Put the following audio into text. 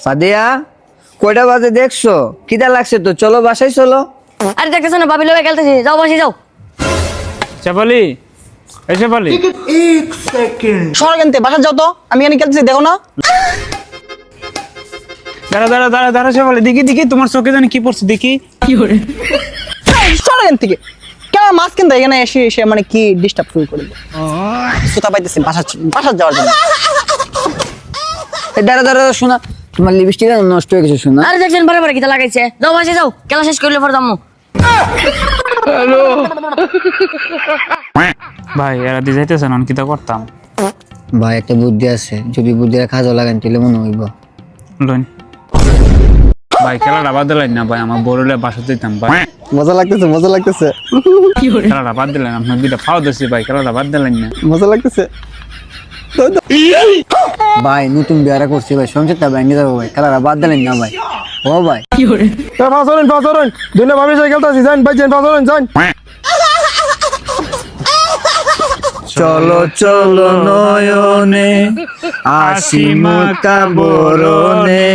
সাদিয়া কয়টা বাজে দেখছো? খিদা লাগছে তো, চলো বাসায় চলো। আরে দেখতেছো না ভাবি লোক খেলতেছি, যাও বাসি যাও। শেফালি, এই শেফালি, শোনো কেনতে বাসা যাও তো, আমি এখানে খেলতেছি দেখো না। দাঁড়া দাঁড়া দাঁড়া দাঁড়া শেফালি, দেখি দেখি তোমার চোখে জানি কি পড়ছে দেখি। শোনো কেন থেকে কেন মাছ কিনতে এখানে এসে এসে মানে কি ডিস্টার্ব শুরু করে দিল। সুতা পাইতেছি বাসা যাওয়ার জন্য। দাঁড়া দাঁড়া শোনা, তোমার লিপস্টিক নষ্ট হয়ে গেছে শোনা। আরে দেখছেন বারে বারে কিতা লাগাইছে, যাও বাসি যাও, খেলা শেষ করলে পর যাবো। ভাই এরা দিয়ে যাইতেছে না, কিতা করতাম? ভাই একটা বুদ্ধি আছে, যদি বুদ্ধিটা কাজে লাগান তাহলে মনে হইব। লইন ভাই, খেলাটা বাদ দিলেন না ভাই, আমার বড়লে বাসা দিতাম ভাই। মজা লাগতেছে খেলাটা বাদ দিলেন, আপনার দুইটা ফাও দিচ্ছি ভাই, খেলাটা বাদ দিলেন না। মজা লাগতেছে। ভাই নতুন বিয়ারা করছি ভাই, সংসারটা ভেঙে যাবো ভাই, খেলাটা বাদ দিলেন না ভাই। ও ভাই ফাঁসরেন দুই না ভাবি সাইকেল খেলতেছি, যান ভাই যান ফাঁসরেন যান। চলো চলো নয়নে আসি মাকা বরণে।